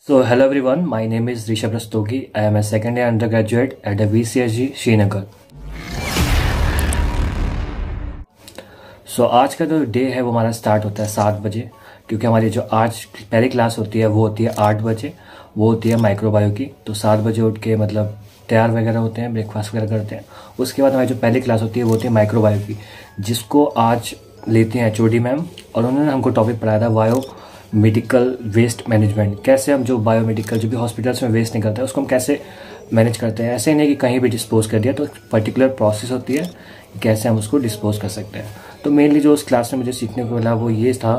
So hello everyone, my name is Rishabh Rastogi. I am a second year undergraduate at the VCSG Srinagar. आज का जो day है वो हमारा start होता है 7 बजे, क्योंकि हमारी जो आज पहली क्लास होती है वो होती है 8 बजे, वो होती है माइक्रोबायो की। तो 7 बजे उठ के मतलब तैयार वगैरह होते हैं, ब्रेकफास्ट वगैरह करते हैं। उसके बाद हमारी जो पहली क्लास होती है वो होती है माइक्रोबायो की, जिसको आज लेते हैं HOD मैम, और उन्होंने हमको टॉपिक पढ़ाया था बायो मेडिकल वेस्ट मैनेजमेंट। कैसे हम जो बायोमेडिकल जो भी हॉस्पिटल्स में वेस्ट निकलता है उसको हम कैसे मैनेज करते हैं। ऐसे नहीं कि कहीं भी डिस्पोज कर दिया, तो पर्टिकुलर प्रोसेस होती है कैसे हम उसको डिस्पोज कर सकते हैं। तो मेनली जो उस क्लास में मुझे सीखने को मिला वो ये था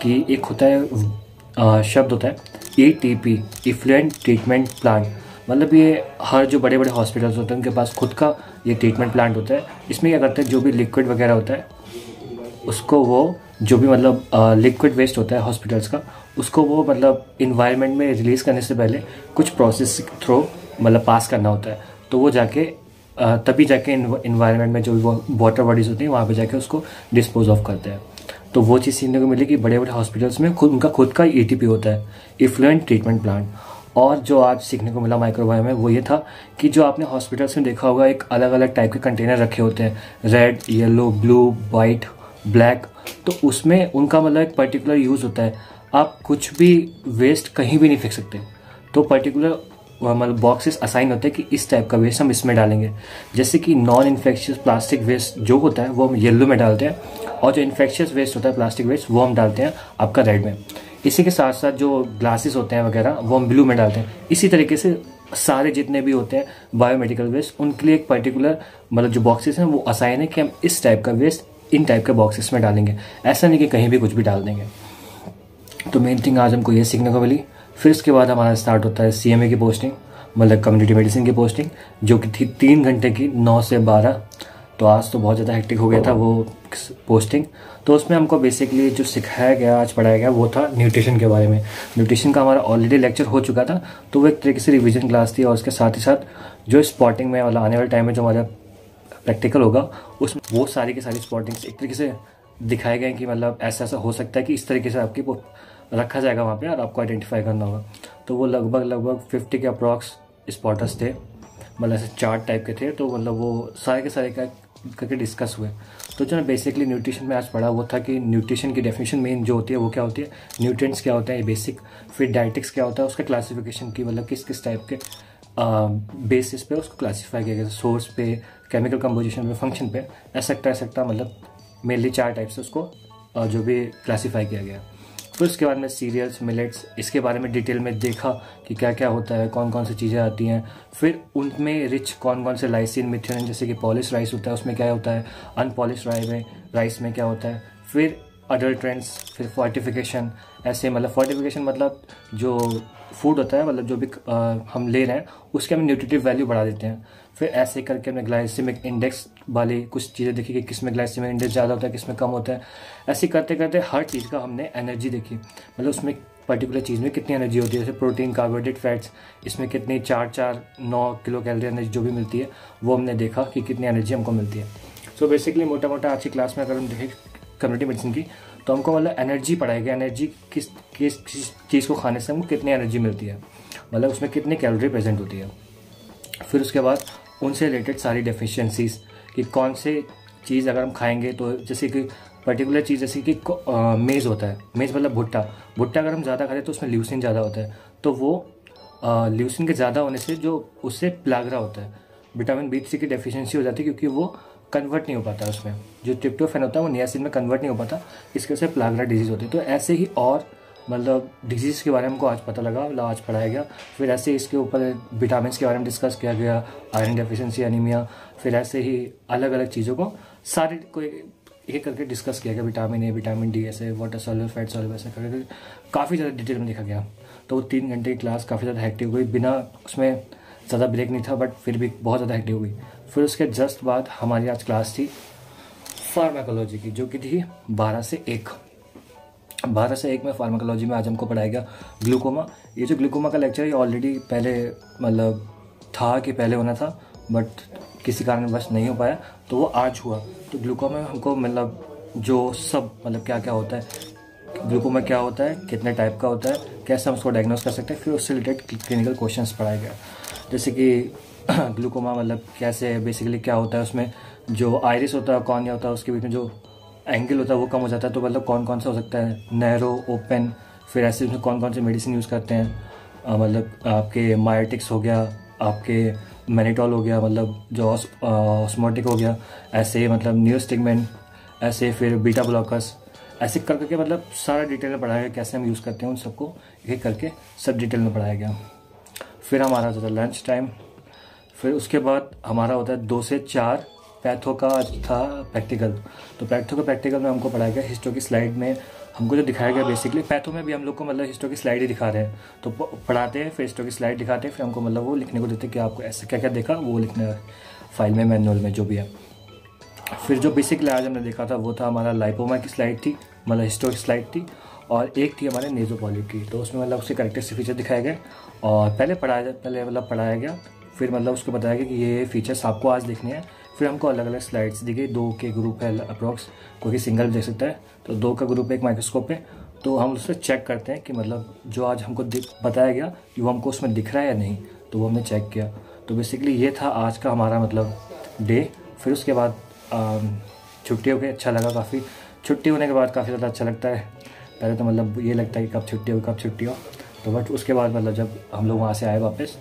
कि एक होता है शब्द होता है ETP, इफ्लुएंट ट्रीटमेंट प्लांट। मतलब ये हर जो बड़े बड़े हॉस्पिटल्स होते हैं उनके पास खुद का ये ट्रीटमेंट प्लांट होता है। इसमें क्या करते हैं, जो भी लिक्विड वगैरह होता है उसको वो जो भी मतलब लिक्विड वेस्ट होता है हॉस्पिटल्स का, उसको वो मतलब इन्वायरमेंट में रिलीज़ करने से पहले कुछ प्रोसेस थ्रू मतलब पास करना होता है। तो वो जाके तभी जाके इन्वायरमेंट में जो भी वो वाटर बॉडीज़ होती हैं वहाँ पे जाके उसको डिस्पोज ऑफ करते हैं। तो वो चीज़ सीखने को मिली कि बड़े बड़े हॉस्पिटल्स में उनका खुद का ETP होता है, इफ्लुएंट ट्रीटमेंट प्लांट। और जो आज सीखने को मिला माइक्रोबायो में वो ये था कि जो आपने हॉस्पिटल्स में देखा होगा एक अलग अलग टाइप के कंटेनर रखे होते हैं, red, yellow, blue, white, black. तो उसमें उनका मतलब एक पर्टिकुलर यूज़ होता है। आप कुछ भी वेस्ट कहीं भी नहीं फेंक सकते। तो पर्टिकुलर मतलब बॉक्सेस असाइन होते हैं कि इस टाइप का वेस्ट हम इसमें डालेंगे। जैसे कि नॉन इन्फेक्शियस प्लास्टिक वेस्ट जो होता है वो हम येलो में डालते हैं, और जो इन्फेक्शियस वेस्ट होता है प्लास्टिक वेस्ट वो हम डालते हैं आपका रेड में। इसी के साथ साथ जो ग्लासेस होते हैं वगैरह वो हम ब्लू में डालते हैं। इसी तरीके से सारे जितने भी होते हैं बायोमेडिकल वेस्ट उनके लिए एक पर्टिकुलर मतलब जो बॉक्सेस हैं वो असाइन है कि हम इस टाइप का वेस्ट इन टाइप के बॉक्सेस में डालेंगे। ऐसा नहीं कि कहीं भी कुछ भी डाल देंगे। तो मेन थिंग आज हमको ये सीखने को मिली। फिर उसके बाद हमारा स्टार्ट होता है CMA की पोस्टिंग, मतलब कम्युनिटी मेडिसिन की पोस्टिंग, जो कि थी 3 घंटे की 9 से 12। तो आज तो बहुत ज़्यादा हेक्टिक हो गया था वो पोस्टिंग। तो उसमें हमको बेसिकली जो सिखाया गया, आज पढ़ाया गया, वो था न्यूट्रिशन के बारे में। न्यूट्रिशन का हमारा ऑलरेडी लेक्चर हो चुका था, तो वो एक तरीके से रिविजन क्लास थी। और उसके साथ ही साथ जो स्पॉटिंग में मतलब आने वाले टाइम में जो हमारा प्रैक्टिकल होगा उसमें वो सारी की सारी स्पॉटिंग्स एक तरीके से दिखाए गए कि मतलब ऐसा ऐसा हो सकता है कि इस तरीके से आपकी वो रखा जाएगा वहाँ पे और आपको आइडेंटिफाई करना होगा। तो वो लगभग 50 के अप्रॉक्स स्पॉटर्स थे, मतलब ऐसे चार्ट टाइप के थे। तो मतलब वो सारे के सारे का करके डिस्कस हुए। तो जो बेसिकली न्यूट्रिशन में आज पढ़ा वो था कि न्यूट्रिशन की डेफिनेशन मेन जो होती है वो क्या होती है, न्यूट्रिएंट्स क्या होता है, बेसिक। फिर डाइटिक्स क्या होता है, उसका क्लासिफिकेशन की मतलब किस किस टाइप के बेसिस पे उसको क्लासीफाई किया गया, सोर्स पे, केमिकल कंपोजिशन पे, फंक्शन पे, ऐसा मतलब मेनली 4 टाइप से उसको जो भी क्लासीफाई किया गया। फिर उसके बाद में सीरियल्स, मिलेट्स, इसके बारे में डिटेल में देखा कि क्या क्या होता है, कौन कौन सी चीज़ें आती हैं। फिर उनमें रिच कौन कौन से लाइसिन, मिथ्योनिन, जैसे कि पॉलिश राइस होता है उसमें क्या होता है, अनपॉलिश राइस में क्या होता है। फिर अडल्ट्रेंट्स, फिर फोर्टिफिकेशन। ऐसे मतलब फोर्टिफिकेशन मतलब जो फूड होता है, मतलब जो भी हम ले रहे हैं उसके हम न्यूट्रिटिव वैल्यू बढ़ा देते हैं। फिर ऐसे करके हमने ग्लाइसेमिक इंडेक्स वाली कुछ चीज़ें देखी कि किस में ग्लाइसेमिक इंडेक्स ज़्यादा होता है, किस में कम होता है। ऐसे करते करते हर चीज़ का हमने एनर्जी देखी, मतलब उसमें पर्टिकुलर चीज़ में कितनी एनर्जी होती है। जैसे प्रोटीन, कार्बोहाइड्रेट, फैट्स, इसमें कितनी 9 किलो कैलोरी एनर्जी जो भी मिलती है वो हमने देखा कि कितनी एनर्जी हमको मिलती है। सो बेसिकली मोटा मोटा आज की क्लास में अगर हम देखें कम्युनिटी मेडिसिन की, तो हमको मतलब एनर्जी पढ़ाई गई, एनर्जी किस चीज़ को खाने से हमको कितनी एनर्जी मिलती है, मतलब उसमें कितनी कैलोरी प्रेजेंट होती है। फिर उसके बाद उनसे रिलेटेड सारी डेफिशिएंसीज कि कौन से चीज़ अगर हम खाएंगे, तो जैसे कि पर्टिकुलर चीज़ जैसे कि मेज़ होता है, मेज़ मतलब भुट्टा अगर हम ज़्यादा खाते तो उसमें ल्यूसिन ज़्यादा होता है। तो वो ल्यूसिन के ज़्यादा होने से जो उससे प्लाग्रा होता है, विटामिन B3 की डेफिशिएंसी हो जाती है, क्योंकि वो कन्वर्ट नहीं हो पाता उसमें, जो ट्रिप्टोफैन होता है वो नियासिन में कन्वर्ट नहीं हो पाता, इसके वजह से प्लाग्रा डिजीज़ होती है। तो ऐसे ही और मतलब डिजीज़ के बारे में हमको आज पता लगा, मतलब आज पढ़ाया गया। फिर ऐसे इसके ऊपर विटामिन के बारे में डिस्कस किया गया, आयरन डेफिशिएंसी, एनीमिया। फिर ऐसे ही अलग अलग चीज़ों को सारे को एक करके डिस्कस किया गया, विटामिन A, विटामिन D, ऐसे वाटर सॉल्युबल, फैट सॉल्युबल, ऐसे करके काफ़ी ज़्यादा डिटेल में देखा गया। तो वो 3 घंटे की क्लास काफ़ी ज़्यादा हेक्टिक हुई, बिना उसमें ज़्यादा ब्रेक नहीं था, बट फिर भी बहुत ज़्यादा हेक्टिक हुई। फिर उसके जस्ट बाद हमारी आज क्लास थी फार्माकोलॉजी की, जो कि थी 12 से 1 में। फार्माकोलॉजी में आज हमको पढ़ाया गया ग्लूकोमा। ये जो ग्लूकोमा का लेक्चर है ऑलरेडी पहले मतलब था कि पहले होना था, बट किसी कारणवश नहीं हो पाया, तो वो आज हुआ। तो ग्लूकोमा में हमको मतलब जो सब मतलब क्या क्या होता है, ग्लूकोमा क्या होता है, कितने टाइप का होता है, कैसे हम उसको डायग्नोस कर सकते हैं। फिर उससे रिलेटेड क्लिनिकल क्वेश्चंस पढ़ाए गए, जैसे कि ग्लूकोमा मतलब कैसे बेसिकली क्या होता है, उसमें जो आइरिस होता है कॉर्निया होता है उसके बीच में जो एंगल होता है वो कम हो जाता है, तो मतलब कौन कौन सा हो सकता है, नैरो, ओपन, फिर ऐसे उसमें कौन कौन से मेडिसिन यूज़ करते हैं, मतलब आपके मायोटिक्स हो गया, आपके मैनिटॉल हो गया, मतलब जो ऑस्मोटिक हो गया, ऐसे मतलब न्यूरोस्टिगमेंट, ऐसे फिर बीटा ब्लॉकर्स, ऐसे कर करके मतलब सारा डिटेल में पढ़ाया गया, कैसे हम यूज़ करते हैं उन सबको एक करके सब डिटेल में पढ़ाया गया। फिर हमारा होता है लंच टाइम। फिर उसके बाद हमारा होता है 2 से 4 पैथो का था प्रैक्टिकल। तो पैथो का प्रैक्टिकल में हमको पढ़ाया गया हिस्टो की स्लाइड में हमको जो दिखाया गया, बेसिकली पैथो में भी हम लोग को मतलब हिस्टो की स्लाइड ही दिखा रहे हैं, तो पढ़ाते हैं फिर हिस्टो की स्लाइड दिखाते हैं, फिर हमको मतलब वो लिखने को देते हैं कि आपको ऐसे क्या क्या देखा वो लिखना है फाइल में, मैनुअल में जो भी है। फिर जो बेसिकली आज हमने देखा था वो था हमारा लाइपोमा की स्लाइड थी, मतलब हिस्टो की स्लाइड थी, और एक थी हमारे नेज़ोपॉलिप की। तो उसमें मतलब उसके कैरेक्टरिस्टिक फीचर दिखाए गए और पहले पढ़ाया गया, फिर मतलब उसको बताया गया कि ये फीचर्स आपको आज देखने हैं। फिर हमको अलग अलग स्लाइड्स दी गई, 2 के ग्रुप है अप्रॉक्स, कोई सिंगल देख सकता है, तो 2 का ग्रुप एक माइक्रोस्कोप है, तो हम उससे चेक करते हैं कि मतलब जो आज हमको बताया गया कि वो हमको उसमें दिख रहा है या नहीं, तो वो हमने चेक किया। तो बेसिकली ये था आज का हमारा मतलब डे। फिर उसके बाद छुट्टी हो गई, अच्छा लगा काफ़ी। छुट्टी होने के बाद काफ़ी ज़्यादा अच्छा लगता है, पहले तो मतलब ये लगता है कि कब छुट्टी हो, तो बट उसके बाद मतलब जब हम लोग वहाँ से आए वापस,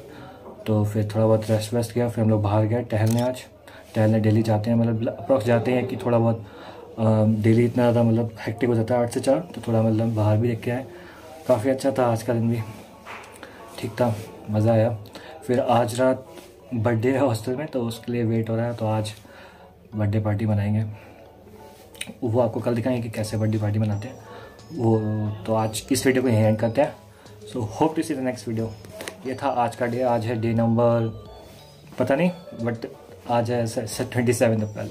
तो फिर थोड़ा बहुत रेस्ट वेस्ट किया, फिर हम लोग बाहर गए टहलने डेली जाते हैं, मतलब अप्रॉक्स जाते हैं कि थोड़ा बहुत डेली इतना ज़्यादा मतलब हेक्टिक हो जाता है 8 से 4, तो थोड़ा मतलब बाहर भी देख के आए। काफ़ी अच्छा था आज का दिन भी, ठीक था, मज़ा आया। फिर आज रात बर्थडे है हॉस्टल में, तो उसके लिए वेट हो रहा है, तो आज बर्थडे पार्टी मनाएंगे, वो आपको कल दिखाएंगे कि कैसे बर्थडे पार्टी मनाते हैं वो। तो आज इस वीडियो को यहीं एंड करते हैं। So hope to see the next video. ये था आज का डे, आज है डे नंबर पता नहीं, बट आज है 27 अप्रैल।